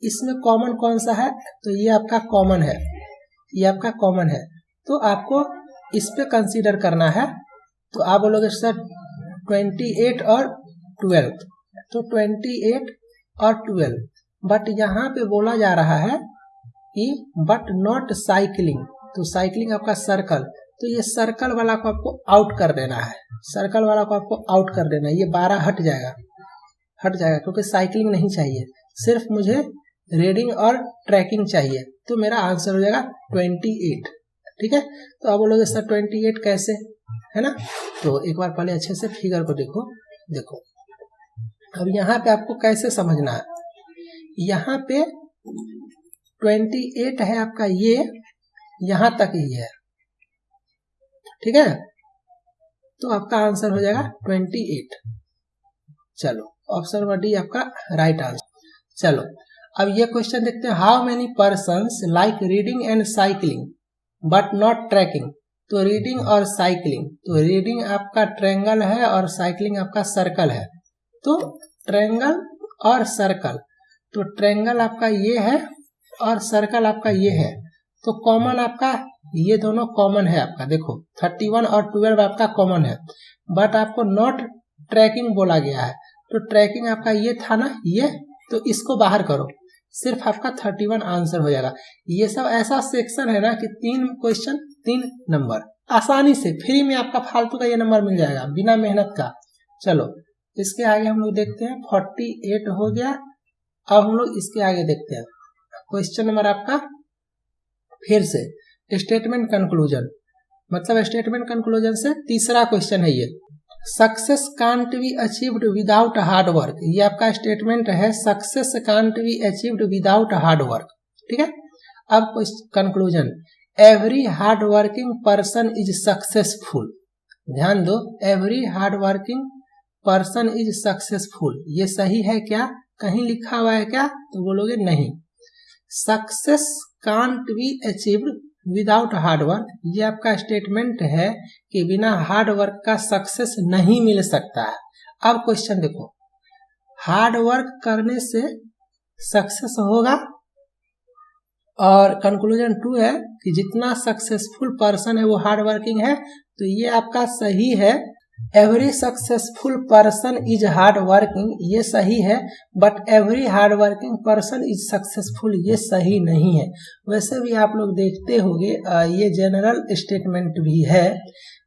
इसमें कॉमन कौन सा है, तो ये आपका कॉमन है, ये आपका कॉमन है। तो आपको इस पे कंसीडर करना है। तो आप बोलोगे सर 28 और 12, तो 28 और 12, बट यहाँ पे बोला जा रहा है कि बट नॉट साइकिलिंग। तो साइकिलिंग आपका सर्कल, तो ये सर्कल वाला को आपको आउट कर देना है, सर्कल वाला को आपको आउट कर देना है। ये 12 हट जाएगा, क्योंकि साइकिलिंग नहीं चाहिए, सिर्फ मुझे रीडिंग और ट्रैकिंग चाहिए। तो मेरा आंसर हो जाएगा 28। ठीक है, तो अब बोलोगे सर 28 कैसे, है ना। तो एक बार पहले अच्छे से फिगर को देखो। अब यहाँ पे आपको कैसे समझना है, यहाँ पे 28 है आपका, ये यहाँ तक ही है। ठीक है, तो आपका आंसर हो जाएगा 28। चलो ऑप्शन नंबर डी आपका राइट आंसर। चलो अब ये क्वेश्चन देखते हैं, how many persons like reading and cycling but not trekking. तो रीडिंग और साइकिलिंग, तो रीडिंग आपका ट्रायंगल है और साइकिलिंग आपका सर्कल है। तो ट्रायंगल और सर्कल, तो ट्रायंगल आपका ये है और सर्कल आपका ये है। तो कॉमन आपका ये दोनों कॉमन है आपका, देखो 31 और 12 आपका कॉमन है, बट आपको नॉट ट्रैकिंग बोला गया है। तो ट्रैकिंग आपका ये था ना, ये, तो इसको बाहर करो, सिर्फ आपका 31 आंसर हो जाएगा। ये सब ऐसा सेक्शन है ना कि 3 क्वेश्चन 3 नंबर, आसानी से फ्री में आपका फालतू का ये नंबर मिल जाएगा बिना मेहनत का। चलो इसके आगे हम लोग देखते हैं, 48 हो गया। अब हम लोग इसके आगे देखते हैं क्वेश्चन नंबर आपका फिर से स्टेटमेंट कंक्लूजन, मतलब स्टेटमेंट कंक्लूजन से तीसरा क्वेश्चन है ये। Success can't be achieved without hard work, ये आपका स्टेटमेंट है, success can't be achieved without hard work. ठीक है, अब conclusion, every hard working person is successful. ध्यान दो, every hard working person is successful, ये सही है क्या? कहीं लिखा हुआ है क्या? तो बोलोगे नहीं। Success can't be achieved without hard work, ये आपका स्टेटमेंट है कि बिना हार्ड वर्क का सक्सेस नहीं मिल सकता है। अब क्वेश्चन देखो, हार्ड वर्क करने से सक्सेस होगा, और कंक्लूजन 2 है कि जितना सक्सेसफुल पर्सन है वो हार्ड वर्किंग है, तो ये आपका सही है। Every successful person is hard working, ये सही है, but every hard working person is successful, ये सही नहीं है। वैसे भी आप लोग देखते होंगे, ये जनरल स्टेटमेंट भी है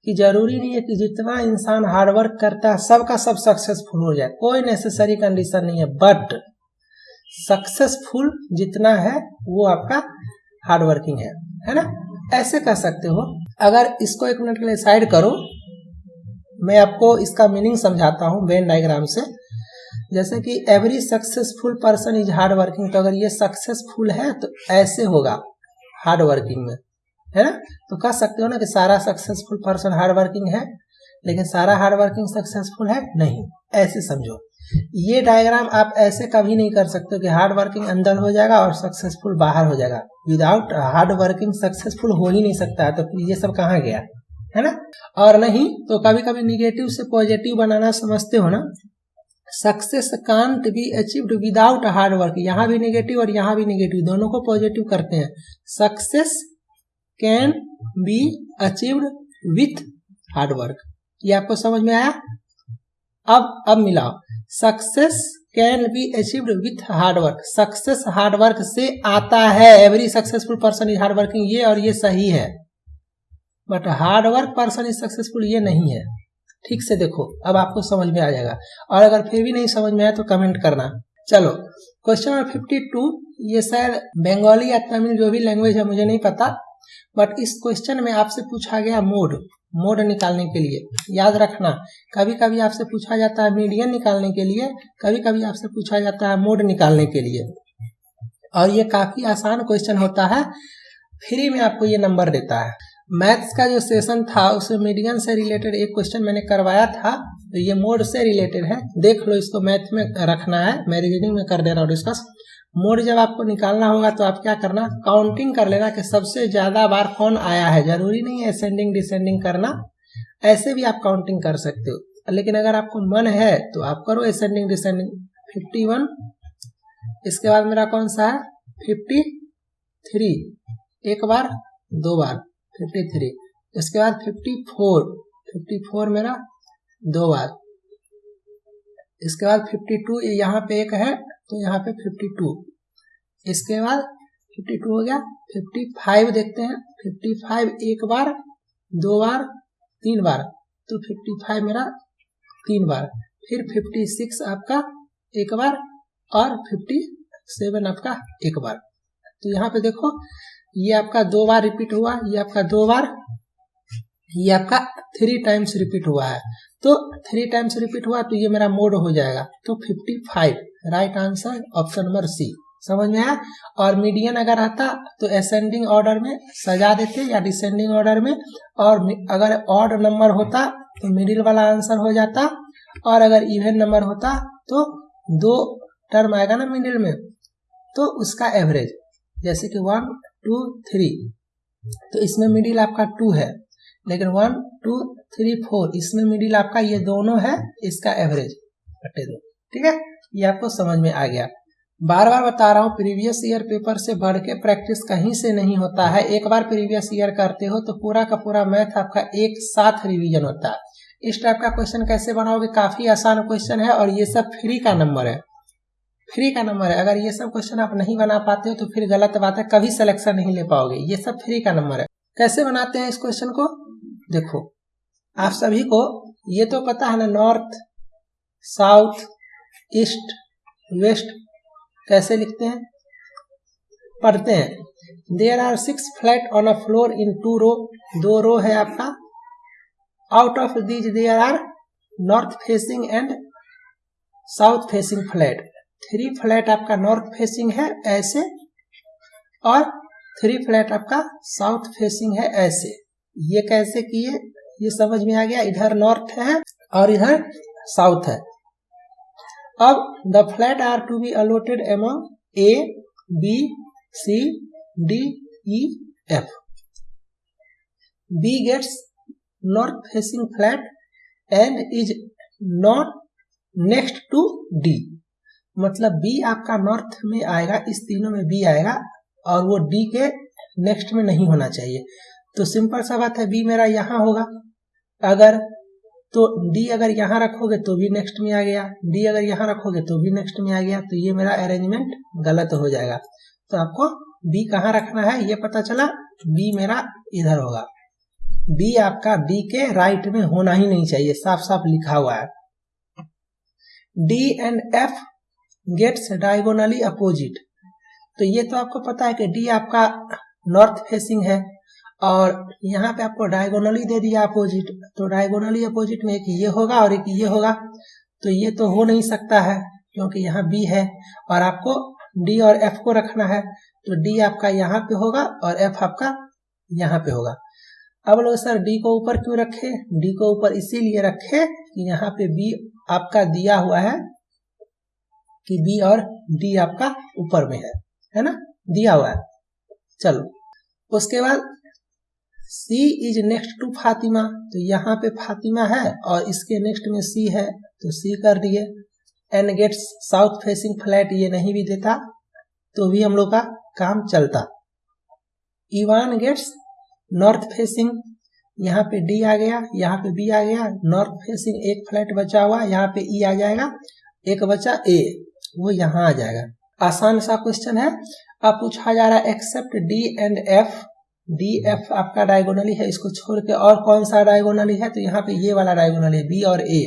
कि जरूरी नहीं है कि जितना इंसान हार्ड वर्क करता है सबका सब सक्सेसफुल हो जाए, कोई नेसेसरी कंडीशन नहीं है, बट सक्सेसफुल जितना है वो आपका हार्ड वर्किंग है ना, ऐसे कह सकते हो। अगर इसको 1 मिनट के लिए साइड करो, मैं आपको इसका मीनिंग समझाता हूँ वेन डायग्राम से। जैसे कि every successful person is hard working, तो अगर ये सक्सेसफुल है तो ऐसे होगा हार्ड वर्किंग में, है ना। तो कह सकते हो ना कि सारा सक्सेसफुल पर्सन हार्ड वर्किंग है, लेकिन सारा हार्ड वर्किंग सक्सेसफुल है नहीं, ऐसे समझो। ये डायग्राम आप ऐसे कभी नहीं कर सकते कि हार्ड वर्किंग अंदर हो जाएगा और सक्सेसफुल बाहर हो जाएगा। विदाउट हार्ड वर्किंग सक्सेसफुल हो ही नहीं सकता है, तो ये सब कहाँ गया, है ना। और नहीं तो कभी कभी निगेटिव से पॉजिटिव बनाना समझते हो ना। Success can't be achieved without hard work, यहाँ भी निगेटिव और यहाँ भी निगेटिव, दोनों को पॉजिटिव करते हैं। Success can be achieved with hard work, ये आपको समझ में आया। अब मिलाओ, success can be achieved with hard work, success hard work से आता है, every successful person is hard working, ये और ये सही है, but hard work person is successful ये नहीं है। ठीक से देखो, अब आपको समझ में आ जाएगा, और अगर फिर भी नहीं समझ में आया तो कमेंट करना। चलो क्वेश्चन नंबर 52, ये शायद बंगाली या तमिल जो भी लैंग्वेज है मुझे नहीं पता, बट इस क्वेश्चन में आपसे पूछा गया मोड निकालने के लिए। याद रखना, कभी कभी आपसे पूछा जाता है मीडियन निकालने के लिए, कभी कभी आपसे पूछा जाता है मोड निकालने के लिए, और ये काफी आसान क्वेश्चन होता है, फ्री में आपको ये नंबर देता है। मैथ्स का जो सेशन था उसमें मीडियन से रिलेटेड एक क्वेश्चन मैंने करवाया था, तो ये मोड से रिलेटेड है, देख लो, इसको मैथ में रखना है, मैं रीजनिंग में कर दे रहा हूँ डिस्कस। मोड जब आपको निकालना होगा तो आप क्या करना, काउंटिंग कर लेना कि सबसे ज्यादा बार कौन आया है, जरूरी नहीं है असेंडिंग डिसेंडिंग करना, ऐसे भी आप काउंटिंग कर सकते हो, लेकिन अगर आपको मन है तो आप करो असेंडिंग डिसेंडिंग। 51, इसके बाद मेरा कौन सा है 53, एक बार दो बार 53, इसके बाद 54 मेरा दो बार, इसके बाद 52, यहाँ पे एक है तो यहाँ पे 52, इसके बाद 52 हो गया, 55 देखते हैं, 55 एक बार दो बार तीन बार, तो 55 मेरा 3 बार, फिर 56 आपका एक बार, और 57 आपका एक बार। तो यहाँ पे देखो, ये आपका 2 बार रिपीट हुआ, ये आपका 2 बार, ये आपका 3 टाइम्स रिपीट हुआ है, तो 3 टाइम्स रिपीट हुआ तो ये मेरा मोड हो जाएगा, तो 55, right answer option number C. समझ में आया। और मीडियन अगर आता तो असेंडिंग ऑर्डर में सजा देते या डिसेंडिंग ऑर्डर में, और अगर ऑड नंबर होता तो मिडिल वाला आंसर हो जाता, और अगर इवन नंबर होता तो 2 टर्म आएगा ना मिडिल में, तो उसका एवरेज, जैसे कि 1 2 3, तो इसमें मिडिल आपका 2 है, लेकिन 1 2 3 4 इसमें मिडिल आपका ये दोनों है, इसका एवरेज बटे 2। ठीक है, ये आपको समझ में आ गया। बार बार बता रहा हूँ, प्रीवियस ईयर पेपर से बढ़ के प्रैक्टिस कहीं से नहीं होता है। एक बार प्रीवियस ईयर करते हो तो पूरा का पूरा मैथ आपका एक साथ रिवीजन होता है। इस टाइप का क्वेश्चन कैसे बनाओगे, काफी आसान क्वेश्चन है, और ये सब फ्री का नंबर है, फ्री का नंबर है। अगर ये सब क्वेश्चन आप नहीं बना पाते हो तो फिर गलत बात है, कभी सिलेक्शन नहीं ले पाओगे। ये सब फ्री का नंबर है। कैसे बनाते हैं इस क्वेश्चन को, देखो आप सभी को ये तो पता है ना, नॉर्थ साउथ ईस्ट वेस्ट कैसे लिखते हैं, पढ़ते हैं। There are 6 flat on a floor in 2 row, 2 row है आपका। Out of these there are north facing and south facing flat. 3 flat आपका नॉर्थ फेसिंग है ऐसे, और 3 फ्लैट आपका साउथ फेसिंग है ऐसे। ये कैसे किए ये समझ में आ गया, इधर नॉर्थ है और इधर साउथ है। अब the flat are to be allotted among A B C D E F. B gets north facing flat and is not next to D. मतलब बी आपका नॉर्थ में आएगा, इस तीनों में बी आएगा और वो डी के नेक्स्ट में नहीं होना चाहिए। तो सिंपल सा बात है, बी मेरा यहाँ होगा, अगर तो डी अगर यहाँ रखोगे तो भी नेक्स्ट में आ गया, डी अगर यहाँ रखोगे तो भी नेक्स्ट में आ गया, तो ये मेरा अरेंजमेंट गलत हो जाएगा। तो आपको बी कहाँ रखना है ये पता चला, बी मेरा इधर होगा। बी आपका डी के राइट में होना ही नहीं चाहिए, साफ साफ लिखा हुआ है। D and F gets diagonally opposite. तो ये तो आपको पता है कि डी आपका नॉर्थ फेसिंग है और यहाँ पे आपको डायगोनली दे दिया अपोजिट, तो डायगोनली अपोजिट में एक ये होगा और एक ये होगा, तो ये तो हो नहीं सकता है क्योंकि यहाँ बी है और आपको डी और एफ को रखना है, तो डी आपका यहाँ पे होगा और एफ आपका यहाँ पे होगा। अब लोग सर डी को ऊपर क्यों रखे? डी को ऊपर इसीलिए रखे कि यहाँ पे बी आपका दिया हुआ है कि बी और डी आपका ऊपर में है ना, दिया हुआ है। चलो उसके बाद C is next to Fatima, तो यहाँ पे फातिमा है और इसके नेक्स्ट में C है तो C कर दिए। N gets south facing flat, ये नहीं भी देता तो भी हम लोग का काम चलता। इवान गेट्स नॉर्थ फेसिंग, यहाँ पे D आ गया, यहाँ पे B आ गया, नॉर्थ फेसिंग एक फ्लैट बचा हुआ, यहाँ पे E आ जाएगा, एक बचा A, वो यहाँ आ जाएगा। आसान सा क्वेश्चन है। अब पूछा जा रहा है except D and F। D F आपका डायगोनली है, इसको छोड़ के और कौन सा डायगोनली है? तो यहाँ पे ये वाला डायगोनली है, बी और ए,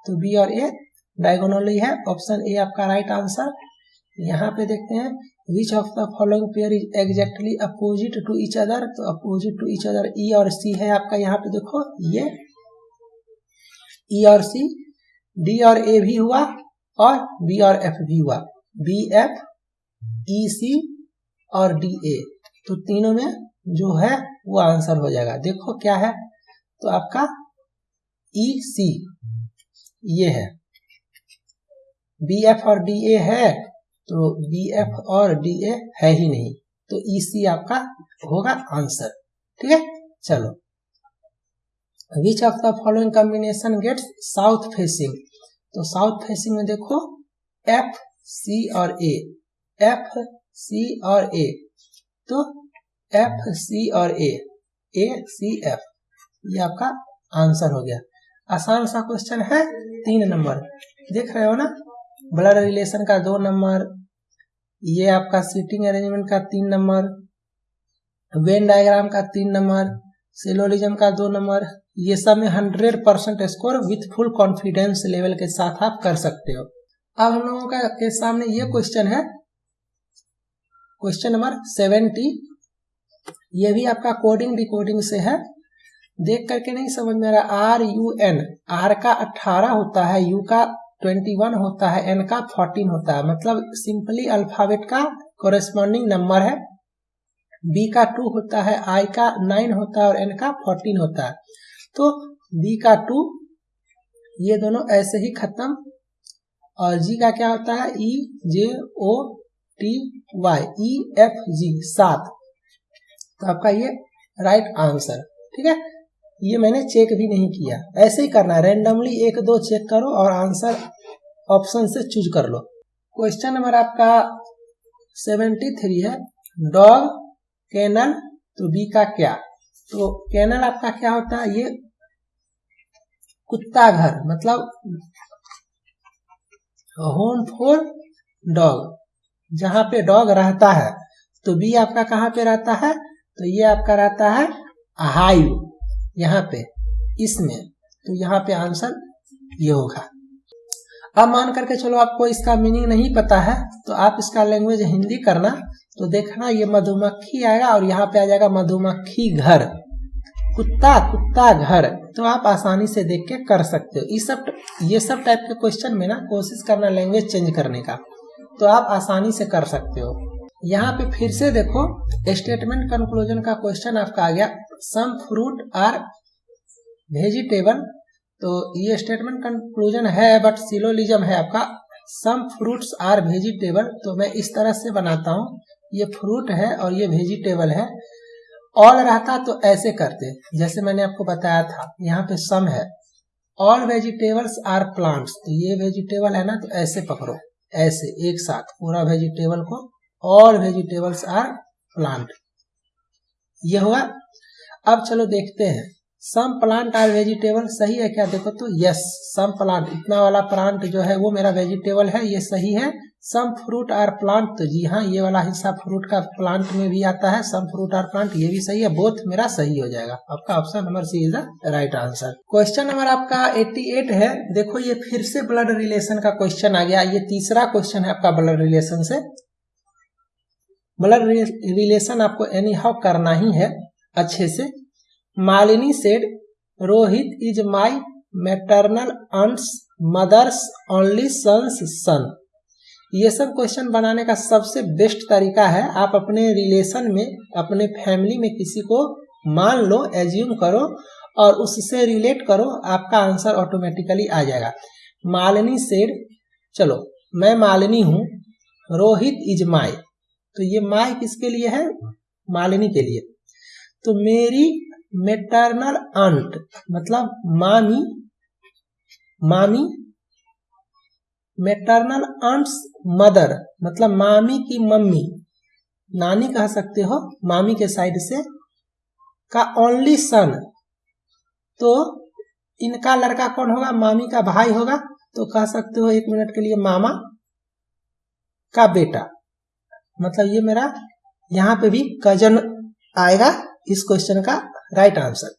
तो बी और ए डायगोनली है। ऑप्शन ए आपका राइट आंसर। यहाँ पे देखते हैं which of the following pair is exactly opposite to each other, तो opposite to each other E और सी है आपका। यहाँ पे देखो ये ई और सी, डी और ए भी हुआ और बी और एफ भी हुआ, बी एफ ई सी और डी ए, तो तीनों में जो है वो आंसर हो जाएगा। देखो क्या है, तो आपका ई सी ये है, बी एफ और डी ए है तो बी एफ और डी ए है ही नहीं, तो ई सी आपका होगा आंसर। ठीक है, चलो which of the following combination gets south facing, तो साउथ फेसिंग में देखो एफ सी और ए, एफ सी और ए, तो एफ सी और ए सी एफ, ये आपका आंसर हो गया। आसान सा क्वेश्चन है। 3 नंबर देख रहे हो ना, ब्लड रिलेशन का 2 नंबर, ये आपका सीटिंग अरेंजमेंट का 3 नंबर, वेन डायग्राम का 3 नंबर, सिलोजिज्म का 2 नंबर, ये सब में 100% score with full confidence level के साथ आप कर सकते हो। अब हम लोगों का के सामने ये क्वेश्चन है, क्वेश्चन नंबर 70। ये भी आपका कोडिंग डिकोडिंग से है, देख करके नहीं समझ में आ रहा। आर यू एन, आर का 18 होता है, यू का 21 होता है, एन का 14 होता है, मतलब सिंपली अल्फाबेट का कोरेस्पॉन्डिंग नंबर है। बी का 2 होता है, आई का 9 होता है और एन का 14 होता है, तो बी का 2 ये दोनों ऐसे ही खत्म, और जी का क्या होता है, E J O T Y, E F G 7, तो आपका ये राइट आंसर। ठीक है, ये मैंने चेक भी नहीं किया, ऐसे ही करना है, रैंडमली 1-2 चेक करो और आंसर ऑप्शन से चूज कर लो। क्वेश्चन नंबर आपका 73 है, डॉग कैनल, तो बी का क्या, तो कैनल आपका क्या होता है, ये कुत्ता घर, मतलब होम फॉर डॉग, जहां पे डॉग रहता है, तो बी आपका कहाँ पे रहता है, तो ये आपका रहता है हाइव, यहाँ पे इसमें, तो यहाँ पे आंसर ये होगा। अब मान करके चलो आपको इसका मीनिंग नहीं पता है, तो आप इसका लैंग्वेज हिंदी करना, तो देखना ये मधुमक्खी आएगा और यहाँ पे आ जाएगा मधुमक्खी घर, कुत्ता कुत्ता घर, तो आप आसानी से देख के कर सकते हो। ये सब टाइप के क्वेश्चन में ना कोशिश करना लैंग्वेज चेंज करने का, तो आप आसानी से कर सकते हो। यहाँ पे फिर से देखो स्टेटमेंट कंक्लूजन का क्वेश्चन आपका आ गया, सम फ्रूट आर वेजिटेबल, तो ये स्टेटमेंट कंक्लूजन है बट सिलोजिज्म है आपका। सम फ्रूट्स आर वेजिटेबल, तो मैं इस तरह से बनाता हूँ, ये फ्रूट है और ये वेजिटेबल है। ऑल रहता तो ऐसे करते, जैसे मैंने आपको बताया था, यहाँ पे सम है। ऑल वेजिटेबल्स आर प्लांट्स, तो ये वेजिटेबल है ना, तो ऐसे पकड़ो, ऐसे एक साथ पूरा वेजिटेबल को, ऑल वेजिटेबल्स आर प्लांट, ये हुआ। अब चलो देखते हैं, सम प्लांट आर वेजिटेबल सही है क्या, देखो तो यस, सम प्लांट, इतना वाला प्लांट जो है वो मेरा वेजिटेबल है, ये सही है। सम फ्रूट आर प्लांट, तो जी हाँ, ये वाला हिस्सा फ्रूट का प्लांट में भी आता है, सम फ्रूट आर प्लांट, ये भी सही है, बोथ मेरा सही हो जाएगा। आपका option number C is the right answer. Question number आपका 88 है। देखो ये फिर से ब्लड रिलेशन का क्वेश्चन आ गया, ये तीसरा क्वेश्चन है आपका ब्लड रिलेशन से। ब्लड रिलेशन आपको एनी हाउ करना ही है अच्छे से। Malini said Rohit is my maternal aunt's mother's only sons son. ये सब क्वेश्चन बनाने का सबसे बेस्ट तरीका है, आप अपने रिलेशन में, अपने फैमिली में किसी को मान लो, एज्यूम करो और उससे रिलेट करो, आपका आंसर ऑटोमेटिकली आ जाएगा। मालिनी सेड, चलो मैं मालिनी हूँ, रोहित इज माई, तो ये माई किसके लिए है, मालिनी के लिए। तो मेरी मैटरनल आंट मतलब मामी, मामी, मैटरनल आंट्स मदर मतलब मामी की मम्मी, नानी कह सकते हो, मामी के साइड से, का ओनली सन, तो इनका लड़का कौन होगा, मामी का भाई होगा, तो कह सकते हो एक मिनट के लिए मामा का बेटा, मतलब ये मेरा यहाँ पे भी कजन आएगा इस क्वेश्चन का राइट आंसर।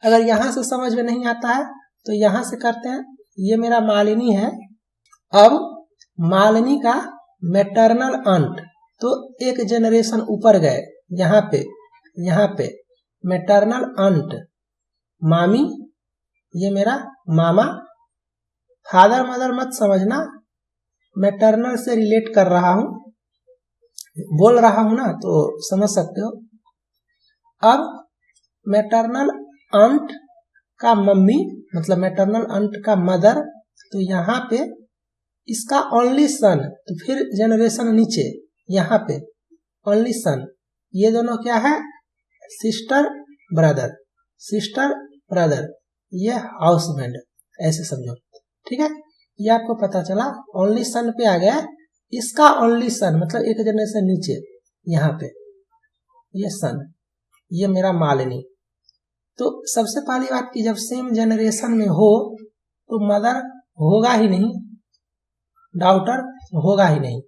अगर यहां से समझ में नहीं आता है तो यहां से करते हैं, ये मेरा मालिनी है, अब मालिनी का मैटरनल अंट, तो एक जनरेशन ऊपर गए, यहाँ पे मैटरनल अंट मामी, ये मेरा मामा, फादर मदर मत समझना, मैटरनल से रिलेट कर रहा हूं, बोल रहा हूं ना, तो समझ सकते हो। अब मैटरनल अंट का मम्मी मतलब मैटरनल अंट का मदर, तो यहाँ पे इसका ओनली सन, तो फिर जनरेशन नीचे, यहाँ पे ओनली सन, ये दोनों क्या है, सिस्टर ब्रदर, सिस्टर ब्रदर, ये हाउसबैंड, ऐसे समझो, ठीक है। ये आपको पता चला, ओनली सन पे आ गया, इसका ओनली सन मतलब एक जनरेशन नीचे, यहाँ पे ये सन, ये मेरा मालिनी। तो सबसे पहली बात की जब सेम जनरेशन में हो तो मदर होगा ही नहीं, डॉटर होगा ही नहीं।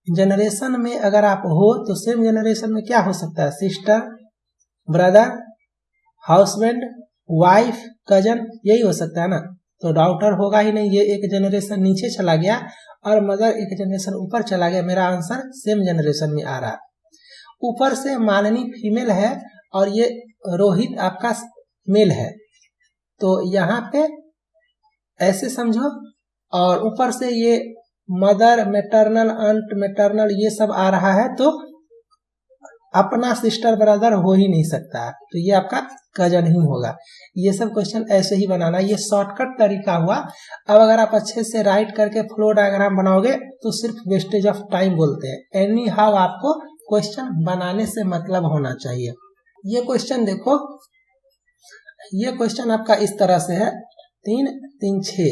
जनरेशन में अगर आप हो तो सेम जनरेशन में क्या हो सकता है, सिस्टर, ब्रदर, हाउसबैंड, वाइफ, कजन, यही हो सकता है ना। तो डॉटर होगा ही नहीं, ये एक जनरेशन नीचे चला गया और मदर एक जनरेशन ऊपर चला गया, मेरा आंसर सेम जनरेशन में आ रहा है। ऊपर से मालिनी फीमेल है और ये रोहित आपका मेल है, तो यहाँ पे ऐसे समझो, और ऊपर से ये मदर, मैटरनल, अंट, मैटरनल, ये सब आ रहा है, तो अपना सिस्टर ब्रदर हो ही नहीं सकता है, तो ये आपका कजन ही होगा। ये सब क्वेश्चन ऐसे ही बनाना, ये शॉर्टकट तरीका हुआ। अब अगर आप अच्छे से राइट करके फ्लो डायग्राम बनाओगे तो सिर्फ वेस्टेज ऑफ टाइम बोलते हैं। एनी हाउ आपको क्वेश्चन बनाने से मतलब होना चाहिए। ये क्वेश्चन देखो, ये क्वेश्चन आपका इस तरह से है, 3 3 6,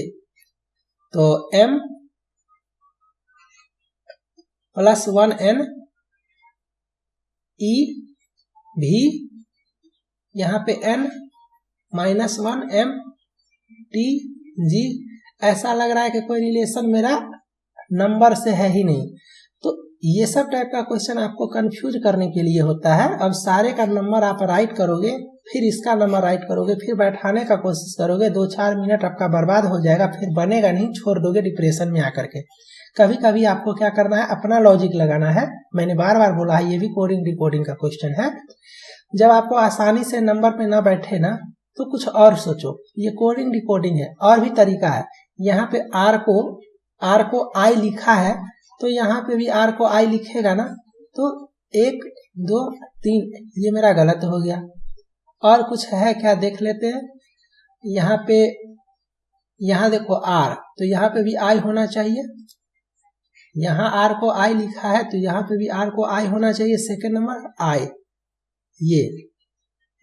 तो m + 1n e भी, यहाँ पे n -1 m t g, ऐसा लग रहा है कि कोई रिलेशन मेरा नंबर से है ही नहीं। तो ये सब टाइप का क्वेश्चन आपको कंफ्यूज करने के लिए होता है। अब सारे का नंबर आप राइट करोगे, फिर इसका नंबर राइट करोगे, फिर बैठाने का कोशिश करोगे, 2-4 मिनट आपका बर्बाद हो जाएगा, फिर बनेगा नहीं, छोड़ दोगे डिप्रेशन में आकर के। कभी कभी आपको क्या करना है, अपना लॉजिक लगाना है। मैंने बार बार बोला है, ये भी कोडिंग डिकोडिंग का क्वेश्चन है। जब आपको आसानी से नंबर पे ना बैठे ना, तो कुछ और सोचो, ये कोडिंग डिकोडिंग है। और भी तरीका है, यहाँ पे आर को आई लिखा है, तो यहाँ पे भी आर को आई लिखेगा ना, तो 1 2 3, ये मेरा गलत हो गया, और कुछ है क्या देख लेते हैं। यहाँ पे, यहाँ देखो आर, तो यहाँ पे भी आई होना चाहिए। यहाँ आर को आई लिखा है तो यहाँ पे भी आर को आई होना चाहिए। सेकेंड नंबर आई, ये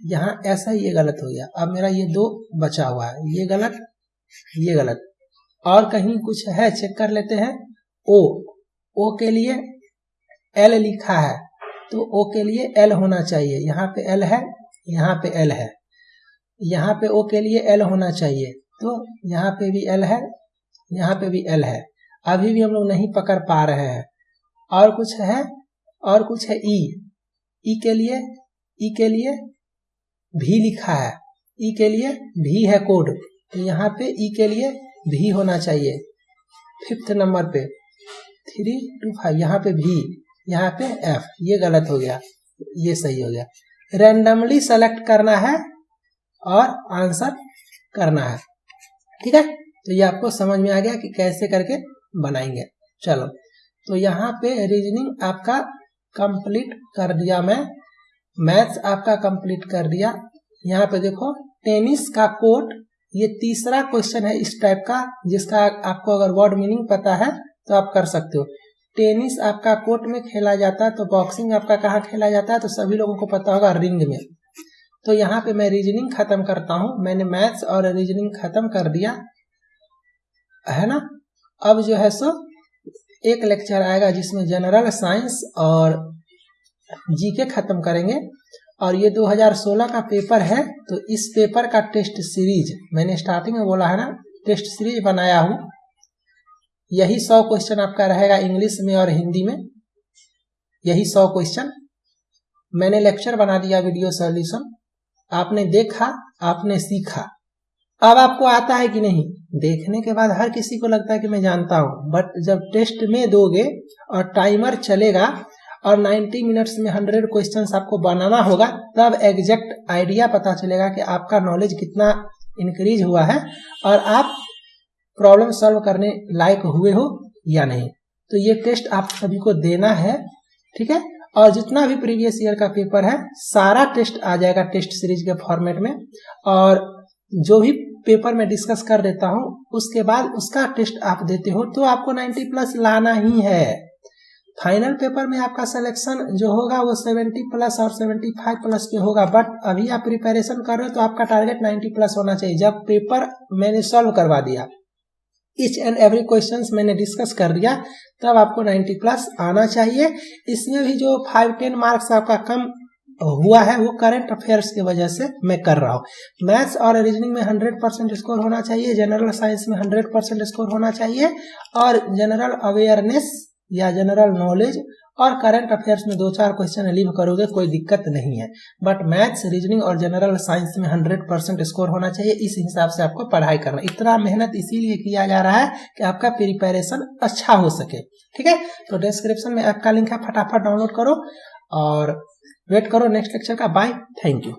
यहाँ ऐसा ही, ये गलत हो गया। अब मेरा ये 2 बचा हुआ है, ये गलत, ये गलत। और कहीं कुछ है चेक कर लेते हैं। ओ के लिए एल लिखा है तो ओ के लिए एल होना चाहिए। यहाँ पे एल है, यहाँ पे एल है। यहाँ पे ओ के लिए एल होना चाहिए तो यहाँ पे भी एल है, यहाँ पे भी एल है। अभी भी हम लोग नहीं पकड़ पा रहे हैं। और कुछ है, और कुछ है ई के लिए भी लिखा है, ई के लिए भी है कोड, तो यहाँ पे ई के लिए भी होना चाहिए। 5th नंबर पे 3 2 5, यहाँ पे भी, यहाँ पे एफ, ये गलत हो गया, ये सही हो गया। रैंडमली सेलेक्ट करना है और आंसर करना है, ठीक है। तो ये आपको समझ में आ गया कि कैसे करके बनाएंगे। चलो, तो यहाँ पे रीजनिंग आपका कंप्लीट कर दिया मैं, मैथ्स आपका कंप्लीट कर दिया। यहाँ पे देखो टेनिस का कोर्ट, ये तीसरा क्वेश्चन है इस टाइप का, जिसका आपको अगर वर्ड मीनिंग पता है तो आप कर सकते हो। टेनिस आपका कोर्ट में खेला जाता है, तो बॉक्सिंग आपका कहाँ खेला जाता है, तो सभी लोगों को पता होगा, रिंग में। तो यहाँ पे मैं रीजनिंग खत्म करता हूँ। मैंने मैथ्स और रीजनिंग खत्म कर दिया है ना। अब जो है सो एक लेक्चर आएगा जिसमें जनरल साइंस और जीके खत्म करेंगे। और ये 2016 का पेपर है, तो इस पेपर का टेस्ट सीरीज मैंने स्टार्टिंग में बोला है ना, टेस्ट सीरीज बनाया हूँ। यही 100 क्वेश्चन आपका रहेगा इंग्लिश में और हिंदी में, यही 100 क्वेश्चन। मैंने लेक्चर बना दिया, वीडियो सॉल्यूशन, आपने देखा, आपने सीखा। अब आपको आता है कि नहीं, देखने के बाद हर किसी को लगता है कि मैं जानता हूँ, बट जब टेस्ट में दोगे और टाइमर चलेगा और 90 मिनट्स में 100 क्वेश्चंस आपको बनाना होगा, तब एग्जैक्ट आइडिया पता चलेगा कि आपका नॉलेज कितना इंक्रीज हुआ है और आप प्रॉब्लम सॉल्व करने लायक हुए हो या नहीं। तो ये टेस्ट आप सभी को देना है, ठीक है। और जितना भी प्रीवियस ईयर का पेपर है, सारा टेस्ट आ जाएगा टेस्ट सीरीज के फॉर्मेट में। और जो भी पेपर में डिस्कस कर देता हूँ, उसके बाद उसका टेस्ट आप देते हो तो आपको 90+ लाना ही है। फाइनल पेपर में आपका सिलेक्शन जो होगा वो 70+ और 75+ पे होगा, बट अभी आप प्रिपरेशन कर रहे हो तो आपका टारगेट 90+ होना चाहिए। जब पेपर मैंने सॉल्व करवा दिया, ईच एंड एवरी क्वेश्चंस मैंने डिस्कस कर दिया, तब आपको 90+ आना चाहिए। इसमें भी जो 5-10 मार्क्स आपका कम हुआ है वो करंट अफेयर्स की वजह से मैं कर रहा हूँ। मैथ्स और रीजनिंग में 100% स्कोर होना चाहिए, जनरल साइंस में 100% स्कोर होना चाहिए, और जनरल अवेयरनेस या जनरल नॉलेज और करंट अफेयर्स में 2-4 क्वेश्चन लीव करोगे, कोई दिक्कत नहीं है। बट मैथ्स, रीजनिंग और जनरल साइंस में 100% स्कोर होना चाहिए। इस हिसाब से आपको पढ़ाई करना, इतना मेहनत इसीलिए किया जा रहा है कि आपका प्रिपरेशन अच्छा हो सके, ठीक है। तो डिस्क्रिप्शन में ऐप का लिंक है, फटाफट डाउनलोड करो और वेट करो नेक्स्ट लेक्चर का। Bye, thank you.